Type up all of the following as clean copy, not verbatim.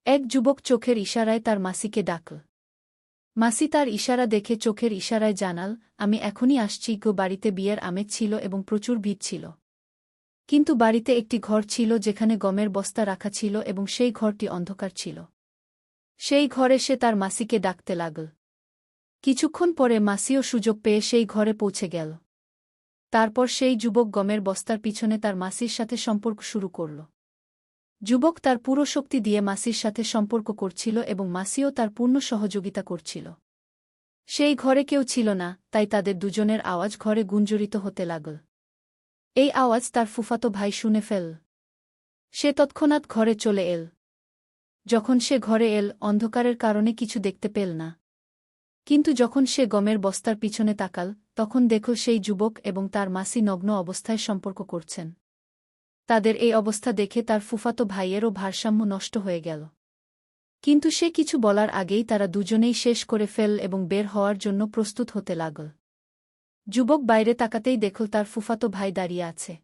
এক যুবক চোখের ইশারায় তার মাসিকে ডাকল। মাসি তার ইশারা দেখে চোখের ইশারায় জানাল, আমি এখনই আসছি গো। বাড়িতে বিয়ের আমেজ ছিল এবং প্রচুর ভিড় ছিল। কিন্তু বাড়িতে একটি ঘর ছিল যেখানে গমের বস্তা রাখা ছিল এবং সেই ঘরটি অন্ধকার ছিল। সেই ঘরে সে তার মাসিকে ডাকতে লাগল। কিছুক্ষণ পরে মাসিও সুযোগ পেয়ে সেই ঘরে পৌঁছে গেল। তারপর সেই যুবক গমের বস্তার পিছনে তার মাসির সাথে সম্পর্ক শুরু করল। যুবক তার পুরো শক্তি দিয়ে মাসির সাথে সম্পর্ক করছিল এবং মাসিও তার পূর্ণ সহযোগিতা করছিল। সেই ঘরে কেউ ছিল না, তাই তাদের দুজনের আওয়াজ ঘরে গুঞ্জরিত হতে লাগল। এই আওয়াজ তার ফুফাতো ভাই শুনে ফেল। সে তৎক্ষণাৎ ঘরে চলে এল। যখন সে ঘরে এল, অন্ধকারের কারণে কিছু দেখতে পেল না। কিন্তু যখন সে গমের বস্তার পিছনে তাকাল, তখন দেখল সেই যুবক এবং তার মাসি নগ্ন অবস্থায় সম্পর্ক করছেন। তাদের এই অবস্থা দেখে তার ফুফাতো ভাইয়েরও ভারসাম্য নষ্ট হয়ে গেল। কিন্তু সে কিছু বলার আগেই তারা দুজনেই শেষ করে ফেল এবং বের হওয়ার জন্য প্রস্তুত হতে লাগল। যুবক বাইরে তাকাতেই দেখল তার ফুফাতো ভাই দাঁড়িয়ে আছে।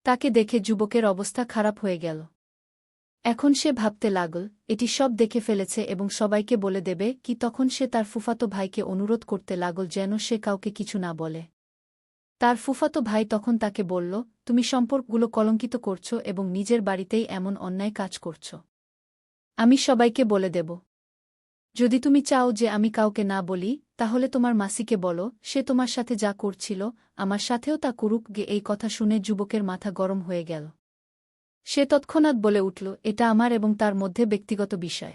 তাকে দেখে যুবকের অবস্থা খারাপ হয়ে গেল। এখন সে ভাবতে লাগল, এটি সব দেখে ফেলেছে এবং সবাইকে বলে দেবে কি। তখন সে তার ফুফাতো ভাইকে অনুরোধ করতে লাগল যেন সে কাউকে কিছু না বলে। তার ফুফাতো ভাই তখন তাকে বলল, তুমি সম্পর্কগুলো কলঙ্কিত করছ এবং নিজের বাড়িতেই এমন অন্যায় কাজ করছ। আমি সবাইকে বলে দেব। যদি তুমি চাও যে আমি কাউকে না বলি, তাহলে তোমার মাসিকে বলো, সে তোমার সাথে যা করছিল আমার সাথেও তা করুক গে। এই কথা শুনে যুবকের মাথা গরম হয়ে গেল। সে তৎক্ষণাৎ বলে উঠল, এটা আমার এবং তার মধ্যে ব্যক্তিগত বিষয়।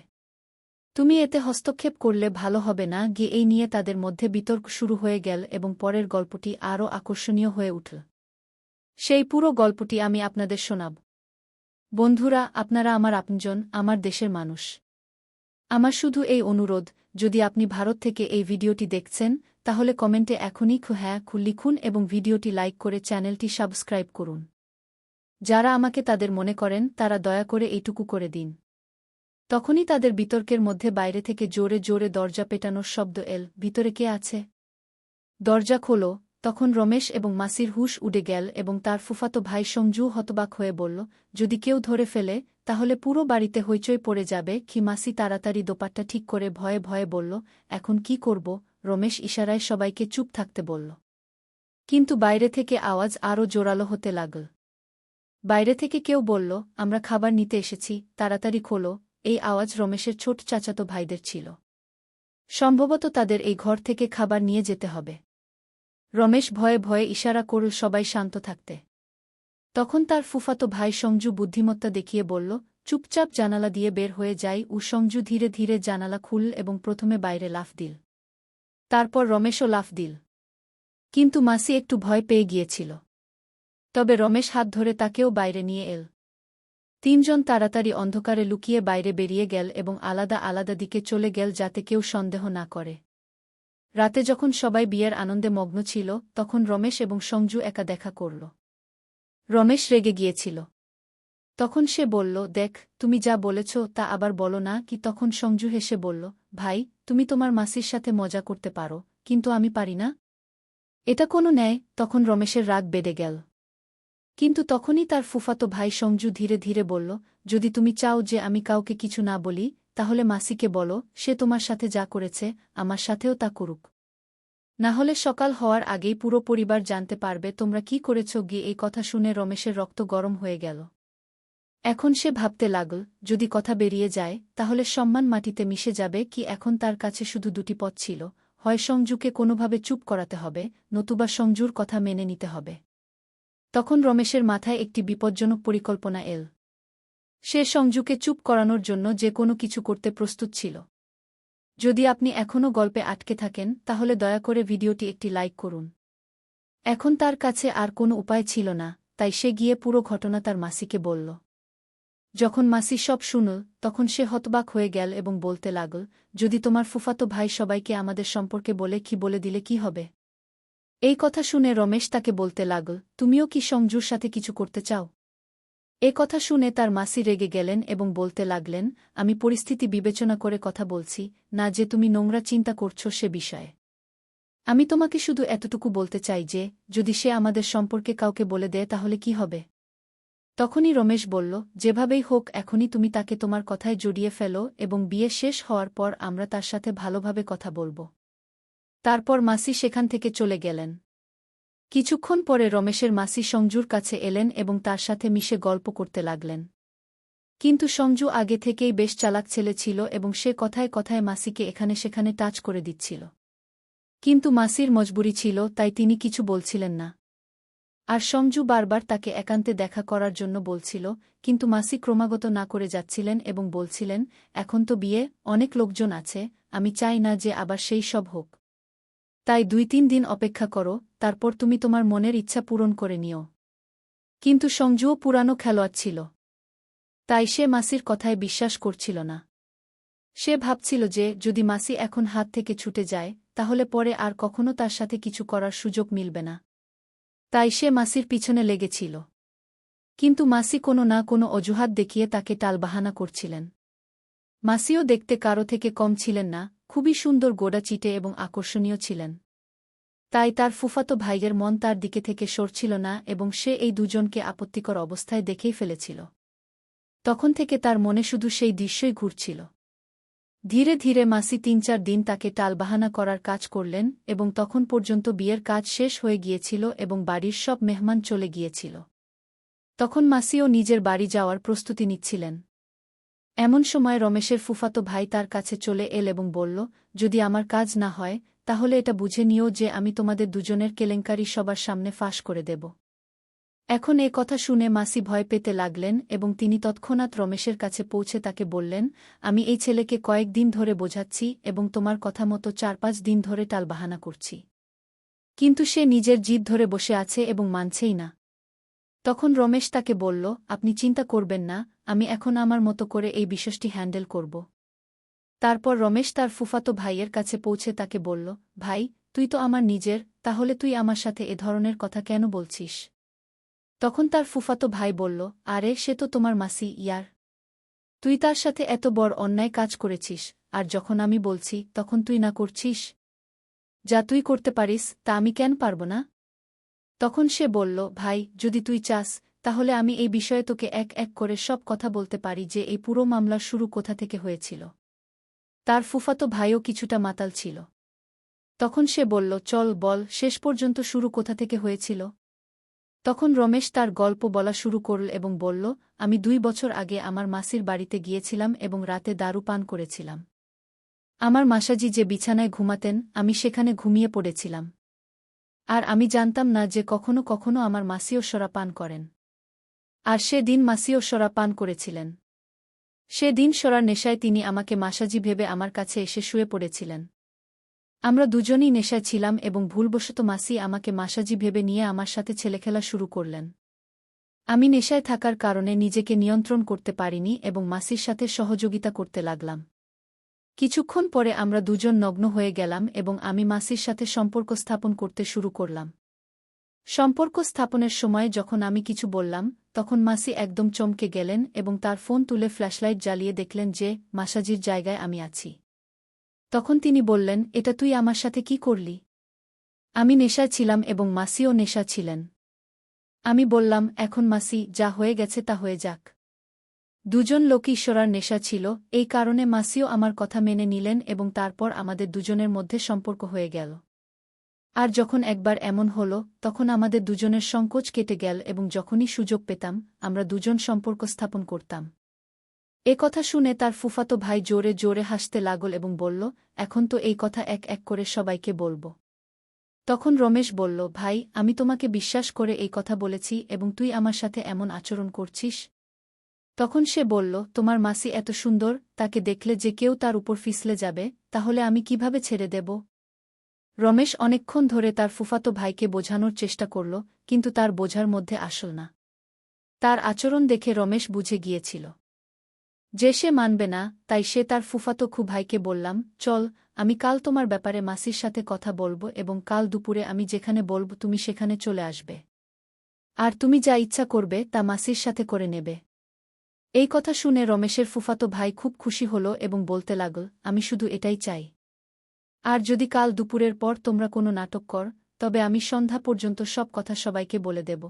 তুমি এতে হস্তক্ষেপ করলে ভালো হবে না গিয়ে। এই নিয়ে তাদের মধ্যে বিতর্ক শুরু হয়ে গেল এবং পরের গল্পটি আরও আকর্ষণীয় হয়ে উঠল। সেই পুরো গল্পটি আমি আপনাদের শোনাব। বন্ধুরা, আপনারা আমার আপনজন, আমার দেশের মানুষ। আমার শুধু এই অনুরোধ, যদি আপনি ভারত থেকে এই ভিডিওটি দেখছেন, তাহলে কমেন্টে এখনই হ্যাঁ লিখুন এবং ভিডিওটি লাইক করে চ্যানেলটি সাবস্ক্রাইব করুন। যারা আমাকে তাদের মনে করেন তারা দয়া করে এইটুকু করে দিন। তখনই তাদের বিতর্কের মধ্যে বাইরে থেকে জোরে জোরে দরজা পেটানোর শব্দ এল। ভিতরে কে আছে? দরজা খোলো। তখন রমেশ এবং মাসির হুঁশ উড়ে গেল এবং তার ফুফাতো ভাই সঞ্জু হতবাক হয়ে বলল, যদি কেউ ধরে ফেলে তাহলে পুরো বাড়িতে হইচই পড়ে যাবে কি। মাসি তাড়াতাড়ি দোপাট্টা ঠিক করে ভয়ে ভয়ে বলল, এখন কি করব? রমেশ ইশারায় সবাইকে চুপ থাকতে বলল। কিন্তু বাইরে থেকে আওয়াজ আরও জোরালো হতে লাগল। বাইরে থেকে কেউ বলল, আমরা খাবার নিতে এসেছি, তাড়াতাড়ি খোলো। এই আওয়াজ রমেশের ছোট চাচাতো ভাইদের ছিল। সম্ভবত তাদের এই ঘর থেকে খাবার নিয়ে যেতে হবে। রমেশ ভয়ে ভয়ে ইশারা করল সবাই শান্ত থাকতে। তখন তার ফুফাতো ভাই সঞ্জু বুদ্ধিমত্তা দেখিয়ে বলল, চুপচাপ জানালা দিয়ে বের হয়ে যাই। সঞ্জু ধীরে ধীরে জানালা খুলল এবং প্রথমে বাইরে লাফ দিল। তারপর রমেশও লাফ দিল। কিন্তু মাসি একটু ভয় পেয়ে গিয়েছিল। তবে রমেশ হাত ধরে তাকেও বাইরে নিয়ে এল। তিনজন তাড়াতাড়ি অন্ধকারে লুকিয়ে বাইরে বেরিয়ে গেল এবং আলাদা আলাদা দিকে চলে গেল যাতে কেউ সন্দেহ না করে। রাতে যখন সবাই বিয়ের আনন্দে মগ্ন ছিল, তখন রমেশ এবং সঞ্জু একা দেখা করল। রমেশ রেগে গিয়েছিল। তখন সে বলল, দেখ, তুমি যা বলেছ তা আবার বলো না কি। তখন সঞ্জু হেসে বলল, ভাই, তুমি তোমার মাসির সাথে মজা করতে পারো, কিন্তু আমি পারি না। এটা কোনো ন্যায়? তখন রমেশের রাগ বেড়ে গেল। কিন্তু তখনই তার ফুফাতো ভাই সঞ্জু ধীরে ধীরে বলল, যদি তুমি চাও যে আমি কাউকে কিছু না বলি, তাহলে মাসিকে বলো, সে তোমার সাথে যা করেছে আমার সাথেও তা করুক। না হলে সকাল হওয়ার আগেই পুরো পরিবার জানতে পারবে তোমরা কি করেছ গিয়ে। এই কথা শুনে রমেশের রক্ত গরম হয়ে গেল। এখন সে ভাবতে লাগল, যদি কথা বেরিয়ে যায় তাহলে সম্মান মাটিতে মিশে যাবে কি। এখন তার কাছে শুধু দুটি পথ ছিল, হয় সঞ্জুকে কোনোভাবে চুপ করাতে হবে, নতুবা সঞ্জুর কথা মেনে নিতে হবে। তখন রমেশের মাথায় একটি বিপজ্জনক পরিকল্পনা এল। সে সঞ্জুকে চুপ করানোর জন্য যে কোনো কিছু করতে প্রস্তুত ছিল। যদি আপনি এখনও গল্পে আটকে থাকেন, তাহলে দয়া করে ভিডিওটি একটি লাইক করুন। এখন তার কাছে আর কোনো উপায় ছিল না, তাই সে গিয়ে পুরো ঘটনা তার মাসিকে বলল। যখন মাসি সব শুনল, তখন সে হতবাক হয়ে গেল এবং বলতে লাগল, যদি তোমার ফুফাতো ভাই সবাইকে আমাদের সম্পর্কে বলে দিলে কি হবে? এই কথা শুনে রমেশ তাকে বলতে লাগল, তুমিও কি সঞ্জুর সাথে কিছু করতে চাও? এ কথা শুনে তার মাসি রেগে গেলেন এবং বলতে লাগলেন, আমি পরিস্থিতি বিবেচনা করে কথা বলছি না যে তুমি নোংরা চিন্তা করছ সে বিষয়ে। আমি তোমাকে শুধু এতটুকু বলতে চাই যে, যদি সে আমাদের সম্পর্কে কাউকে বলে দেয় তাহলে কি হবে? তখনই রমেশ বলল, যেভাবেই হোক এখনই তুমি তাকে তোমার কথায় জড়িয়ে ফেলো এবং বিয়ে শেষ হওয়ার পর আমরা তার সাথে ভালোভাবে কথা বলব। তারপর মাসি সেখান থেকে চলে গেলেন। কিছুক্ষণ পরে রমেশের মাসি সঞ্জুর কাছে এলেন এবং তার সাথে মিশে গল্প করতে লাগলেন। কিন্তু সঞ্জু আগে থেকেই বেশ চালাক ছেলে ছিল এবং সে কথায় কথায় মাসিকে এখানে সেখানে টাচ করে দিচ্ছিল। কিন্তু মাসির মজবুরি ছিল, তাই তিনি কিছু বলছিলেন না। আর সঞ্জু বারবার তাকে একান্তে দেখা করার জন্য বলছিল, কিন্তু মাসি ক্রমাগত না করে যাচ্ছিলেন এবং বলছিলেন, এখন তো বিয়ে, অনেক লোকজন আছে, আমি চাই না যে আবার সেই সব হোক। তাই 2-3 দিন অপেক্ষা করো, তারপর তুমি তোমার মনের ইচ্ছা পূরণ করে নিও। কিন্তু সঞ্জুও পুরানো খেলোয়াড় ছিল। তাই সে মাসির কথায় বিশ্বাস করছিল না। সে ভাবছিল যে যদি মাসি এখন হাত থেকে ছুটে যায়, তাহলে পরে আর কখনো তার সাথে কিছু করার সুযোগ মিলবে না। তাই সে মাসির পিছনে লেগেছিল। কিন্তু মাসি কোনো না কোনো অজুহাত দেখিয়ে তাকে টালবাহানা করছিলেন। মাসিও দেখতে কারো থেকে কম ছিলেন না, খুবই সুন্দর গোড়া চিটে এবং আকর্ষণীয় ছিলেন। তাই তার ফুফাতো ভাইয়ের মন তার দিকে থেকে সরছিল না এবং সে এই দুজনকে আপত্তিকর অবস্থায় দেখেই ফেলেছিল। তখন থেকে তার মনে শুধু সেই দৃশ্যই ঘুরছিল। ধীরে ধীরে মাসি 3-4 দিন তাকে টালবাহানা করার কাজ করলেন এবং তখন পর্যন্ত বিয়ের কাজ শেষ হয়ে গিয়েছিল এবং বাড়ির সব মেহমান চলে গিয়েছিল। তখন মাসিও নিজের বাড়ি যাওয়ার প্রস্তুতি নিচ্ছিলেন। এমন সময় রমেশের ফুফাতো ভাই তার কাছে চলে এল এবং বলল, যদি আমার কাজ না হয়, তাহলে এটা বুঝে নিও যে আমি তোমাদের দুজনের কেলেঙ্কারি সবার সামনে ফাঁস করে দেব। এখন এ কথা শুনে মাসি ভয় পেতে লাগলেন এবং তিনি তৎক্ষণাৎ রমেশের কাছে পৌঁছে তাকে বললেন, আমি এই ছেলেকে কয়েকদিন ধরে বোঝাচ্ছি এবং তোমার কথা মতো 4-5 দিন ধরে টালবাহানা করছি। কিন্তু সে নিজের জিদ ধরে বসে আছে এবং মানছেই না। তখন রমেশ তাকে বলল, আপনি চিন্তা করবেন না, আমি এখন আমার মতো করে এই বিষয়টি হ্যান্ডেল করব। তারপর রমেশ তার ফুফাতো ভাইয়ের কাছে পৌঁছে তাকে বলল, ভাই, তুই তো আমার নিজের, তাহলে তুই আমার সাথে এ ধরনের কথা কেন বলছিস? তখন তার ফুফাতো ভাই বলল, আরে সে তো তোমার মাসি ইয়ার। তুই তার সাথে এত বড় অন্যায় কাজ করেছিস, আর যখন আমি বলছি তখন তুই না করছিস? যা তুই করতে পারিস তা আমি কেন পারব না? তখন সে বলল, ভাই, যদি তুই চাস, তাহলে আমি এই বিষয়ে তোকে এক এক করে সব কথা বলতে পারি যে এই পুরো মামলার শুরু কোথা থেকে হয়েছিল। তার ফুফাতো ভাইও কিছুটা মাতাল ছিল। তখন সে বলল, চল বল, শেষ পর্যন্ত শুরু কোথা থেকে হয়েছিল। তখন রমেশ তার গল্প বলা শুরু করল এবং বলল, আমি 2 বছর আগে আমার মাসির বাড়িতে গিয়েছিলাম এবং রাতে দারু পান করেছিলাম। আমার মাসাজি যে বিছানায় ঘুমাতেন, আমি সেখানে ঘুমিয়ে পড়েছিলাম। আর আমি জানতাম না যে কখনো কখনো আমার মাসিও শরাব পান করেন। আর সেদিন মাসিও শরাব পান করেছিলেন। সেদিন শরার নেশায় তিনি আমাকে মাসাজি ভেবে আমার কাছে এসে শুয়ে পড়েছিলেন। আমরা দুজনই নেশায় ছিলাম এবং ভুলবশত মাসি আমাকে মাসাজি ভেবে নিয়ে আমার সাথে ছেলেখেলা শুরু করলেন। আমি নেশায় থাকার কারণে নিজেকে নিয়ন্ত্রণ করতে পারিনি এবং মাসির সাথে সহযোগিতা করতে লাগলাম। কিছুক্ষণ পরে আমরা দুজন নগ্ন হয়ে গেলাম এবং আমি মাসির সাথে সম্পর্ক স্থাপন করতে শুরু করলাম। সম্পর্ক স্থাপনের সময় যখন আমি কিছু বললাম, তখন মাসি একদম চমকে গেলেন এবং তার ফোন তুলে ফ্ল্যাশলাইট জ্বালিয়ে দেখলেন যে মাসাজির জায়গায় আমি আছি। তখন তিনি বললেন, এটা তুই আমার সাথে কি করলি? আমি নেশায় ছিলাম এবং মাসিও নেশা ছিলেন। আমি বললাম, এখন মাসি, যা হয়ে গেছে তা হয়ে যাক। দুজন লোকই ঈশ্বরার নেশা ছিল, এই কারণে মাসিও আমার কথা মেনে নিলেন এবং তারপর আমাদের দুজনের মধ্যে সম্পর্ক হয়ে গেল। আর যখন একবার এমন হল, তখন আমাদের দুজনের সংকোচ কেটে গেল এবং যখনই সুযোগ পেতাম, আমরা দুজন সম্পর্ক স্থাপন করতাম। এ কথা শুনে তার ফুফাতো ভাই জোরে জোরে হাসতে লাগল এবং বলল, এখন তো এই কথা এক এক করে সবাইকে বলব। তখন রমেশ বলল, ভাই, আমি তোমাকে বিশ্বাস করে এই কথা বলেছি এবং তুই আমার সাথে এমন আচরণ করছিস? তখন সে বলল, তোমার মাসি এত সুন্দর, তাকে দেখলে যে কেউ তার উপর ফিসলে যাবে, তাহলে আমি কিভাবে ছেড়ে দেব? রমেশ অনেকক্ষণ ধরে তার ফুফাতো ভাইকে বোঝানোর চেষ্টা করল, কিন্তু তার বোঝার মধ্যে আসল না। তার আচরণ দেখে রমেশ বুঝে গিয়েছিল যে সে মানবে না, তাই সে তার ফুফাতো ভাইকে বললাম, চল, আমি কাল তোমার ব্যাপারে মাসির সাথে কথা বলবো এবং কাল দুপুরে আমি যেখানে বলব তুমি সেখানে চলে আসবে। আর তুমি যা ইচ্ছা করবে তা মাসির সাথে করে নেবে। এই কথা শুনে রমেশের ফুফাতো ভাই খুব খুশি হল এবং বলতে লাগল, আমি শুধু এটাই চাই। আর যদি কাল দুপুরের পর তোমরা কোনো নাটক কর, তবে আমি সন্ধ্যা পর্যন্ত সব কথা সবাইকে বলে দেব।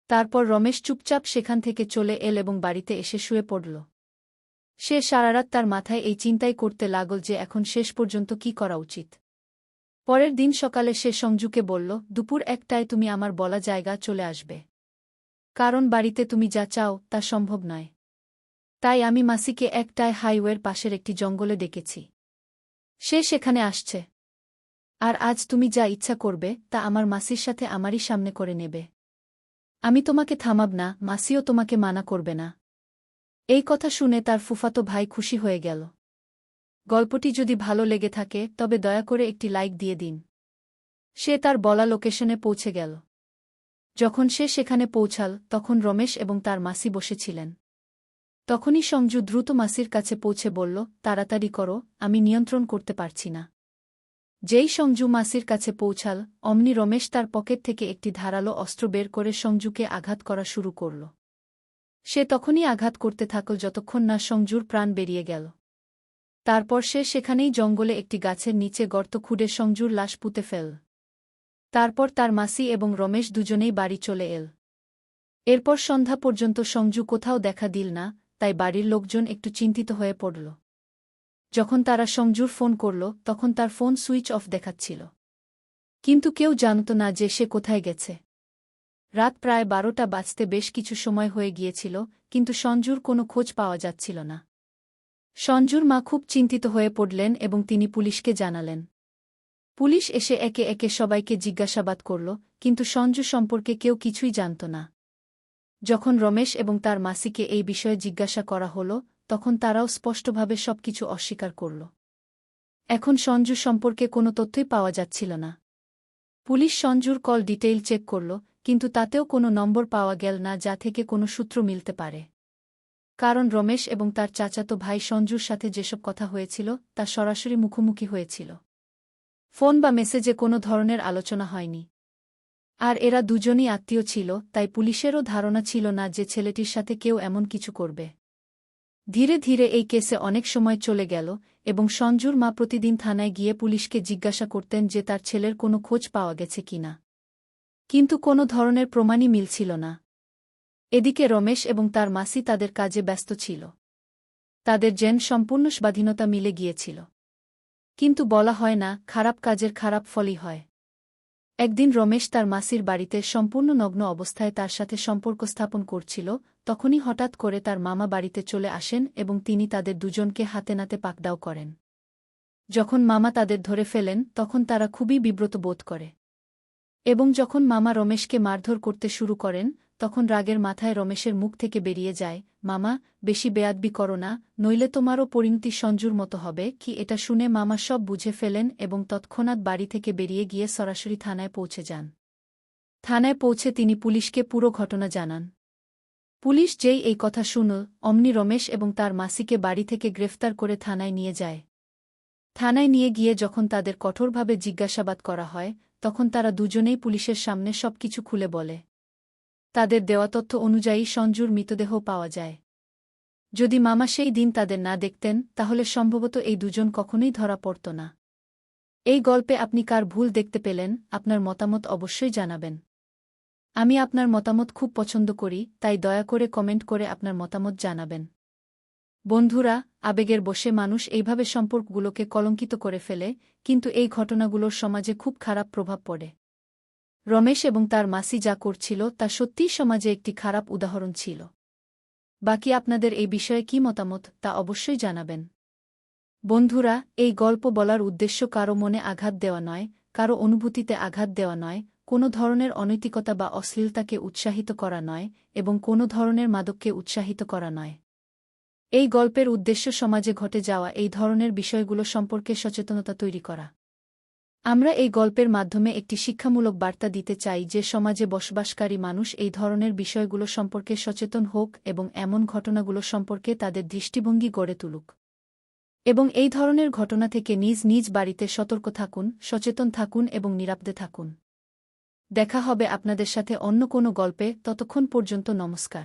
তারপর রমেশ চুপচাপ সেখান থেকে চলে এল এবং বাড়িতে এসে শুয়ে পড়ল। সে সারারাত তার মাথায় এই চিন্তাই করতে লাগল যে এখন শেষ পর্যন্ত কি করা উচিত। পরের দিন সকালে সে সঞ্জুকে বলল, দুপুর 1টায় তুমি আমার বলা জায়গা চলে আসবে। কারণ বাড়িতে তুমি যা চাও তা সম্ভব নয়। তাই আমি মাসিকে 1টায় হাইওয়ের পাশের একটি জঙ্গলে ডেকেছি। সে সেখানে আসছে। আর আজ তুমি যা ইচ্ছা করবে তা আমার মাসির সাথে আমারই সামনে করে নেবে। আমি তোমাকে থামাব না, মাসিও তোমাকে মানা করবে না। এই কথা শুনে তার ফুফাতো ভাই খুশি হয়ে গেল। গল্পটি যদি ভালো লেগে থাকে তবে দয়া করে একটি লাইক দিয়ে দিন। সে তার বলা লোকেশনে পৌঁছে গেল। যখন সে সেখানে পৌঁছাল তখন রমেশ এবং তার মাসি বসেছিলেন। তখনই সঞ্জু দ্রুত মাসির কাছে পৌঁছে বলল, তাড়াতাড়ি করো, আমি নিয়ন্ত্রণ করতে পারছি না। যেই সঞ্জু মাসির কাছে পৌঁছাল অমনি রমেশ তার পকেট থেকে একটি ধারালো অস্ত্র বের করে সঞ্জুকে আঘাত করা শুরু করল। সে তখনই আঘাত করতে থাকল যতক্ষণ না সঞ্জুর প্রাণ বেরিয়ে গেল। তারপর সে সেখানেই জঙ্গলে একটি গাছের নিচে গর্ত খুঁড়ে সঞ্জুর লাশ পুঁতে ফেল। তারপর তার মাসি এবং রমেশ দুজনেই বাড়ি চলে এল। এরপর সন্ধ্যা পর্যন্ত সঞ্জু কোথাও দেখা দিল না, তাই বাড়ির লোকজন একটু চিন্তিত হয়ে পড়ল। যখন তারা সঞ্জুর ফোন করল তখন তার ফোন সুইচ অফ দেখাচ্ছিল। কিন্তু কেউ জানত না যে সে কোথায় গেছে। রাত প্রায় 12টা বাজতে বেশ কিছু সময় হয়ে গিয়েছিল, কিন্তু সঞ্জুর কোনো খোঁজ পাওয়া যাচ্ছিল না। সঞ্জুর মা খুব চিন্তিত হয়ে পড়লেন এবং তিনি পুলিশকে জানালেন। পুলিশ এসে একে একে সবাইকে জিজ্ঞাসাবাদ করল, কিন্তু সঞ্জু সম্পর্কে কেউ কিছুই জানত না। যখন রমেশ এবং তার মাসিকে এই বিষয়ে জিজ্ঞাসা করা হল তখন তারাও স্পষ্টভাবে সবকিছু অস্বীকার করল। এখন সঞ্জু সম্পর্কে কোনো তথ্যই পাওয়া যাচ্ছিল না। পুলিশ সঞ্জুর কল ডিটেইল চেক করল, কিন্তু তাতেও কোনো নম্বর পাওয়া গেল না যা থেকে কোনো সূত্র মিলতে পারে। কারণ রমেশ এবং তার চাচাতো ভাই সঞ্জুর সাথে যেসব কথা হয়েছিল তা সরাসরি মুখোমুখি হয়েছিল। ফোন বা মেসেজে কোনো ধরনের আলোচনা হয়নি। আর এরা দুজনই আত্মীয় ছিল, তাই পুলিশেরও ধারণা ছিল না যে ছেলেটির সাথে কেউ এমন কিছু করবে। ধীরে ধীরে এই কেসে অনেক সময় চলে গেল এবং সঞ্জুর মা প্রতিদিন থানায় গিয়ে পুলিশকে জিজ্ঞাসা করতেন যে তার ছেলের কোনো খোঁজ পাওয়া গেছে কিনা। কিন্তু কোনো ধরনের প্রমাণই মিলছিল না। এদিকে রমেশ এবং তার মাসি তাদের কাজে ব্যস্ত ছিল। তাদের যেন সম্পূর্ণ স্বাধীনতা মিলে গিয়েছিল। কিন্তু বলা হয় না, খারাপ কাজের খারাপ ফলই হয়। একদিন রমেশ তার মাসির বাড়িতে সম্পূর্ণ নগ্ন অবস্থায় তার সাথে সম্পর্ক স্থাপন করছিল, তখনই হঠাৎ করে তার মামা বাড়িতে চলে আসেন এবং তিনি তাদের দুজনকে হাতে নাতে পাকড়াও করেন। যখন মামা তাদের ধরে ফেলেন তখন তারা খুবই বিব্রত বোধ করে। এবং যখন মামা রমেশকে মারধর করতে শুরু করেন তখন রাগের মাথায় রমেশের মুখ থেকে বেরিয়ে যায়, মামা, বেশি বেয়াদবি করো না, নইলে তোমারও পরিণতি সঞ্জুর মতো হবে কি। এটা শুনে মামা সব বুঝে ফেলেন এবং তৎক্ষণাৎ বাড়ি থেকে বেরিয়ে গিয়ে সরাসরি থানায় পৌঁছে যান। থানায় পৌঁছে তিনি পুলিশকে পুরো ঘটনা জানান। পুলিশ যেই এই কথা শুনল অমনি রমেশ এবং তার মাসিকে বাড়ি থেকে গ্রেফতার করে থানায় নিয়ে যায়। থানায় নিয়ে গিয়ে যখন তাদের কঠোরভাবে জিজ্ঞাসাবাদ করা হয় তখন তারা দুজনেই পুলিশের সামনে সবকিছু খুলে বলে। তাদের দেওয়া তথ্য অনুযায়ী সঞ্জুর মৃতদেহ পাওয়া যায়। যদি মামা সেই দিন তাদের না দেখতেন তাহলে সম্ভবত এই দুজন কখনোই ধরা পড়ত না। এই গল্পে আপনি কার ভুল দেখতে পেলেন আপনার মতামত অবশ্যই জানাবেন। আমি আপনার মতামত খুব পছন্দ করি, তাই দয়া করে কমেন্ট করে আপনার মতামত জানাবেন। বন্ধুরা, আবেগের বশে মানুষ এইভাবে সম্পর্কগুলোকে কলঙ্কিত করে ফেলে, কিন্তু এই ঘটনাগুলোর সমাজে খুব খারাপ প্রভাব পড়ে। রমেশ এবং তার মাসি যা করছিল তা সত্যিই সমাজে একটি খারাপ উদাহরণ ছিল। বাকি আপনাদের এই বিষয়ে কী মতামত তা অবশ্যই জানাবেন। বন্ধুরা, এই গল্প বলার উদ্দেশ্য কারো মনে আঘাত দেওয়া নয়, কারো অনুভূতিতে আঘাত দেওয়া নয়, কোনো ধরনের অনৈতিকতা বা অশ্লীলতাকে উৎসাহিত করা নয় এবং কোনো ধরনের মাদককে উৎসাহিত করা নয়। এই গল্পের উদ্দেশ্য সমাজে ঘটে যাওয়া এই ধরনের বিষয়গুলো সম্পর্কে সচেতনতা তৈরি করা। আমরা এই গল্পের মাধ্যমে একটি শিক্ষামূলক বার্তা দিতে চাই যে সমাজে বসবাসকারী মানুষ এই ধরনের বিষয়গুলো সম্পর্কে সচেতন হোক এবং এমন ঘটনাগুলো সম্পর্কে তাদের দৃষ্টিভঙ্গি গড়ে তুলুক। এবং এই ধরনের ঘটনা থেকে নিজ নিজ বাড়িতে সতর্ক থাকুন, সচেতন থাকুন এবং নিরাপদে থাকুন। দেখা হবে আপনাদের সাথে অন্য কোনো গল্পে, ততক্ষণ পর্যন্ত নমস্কার।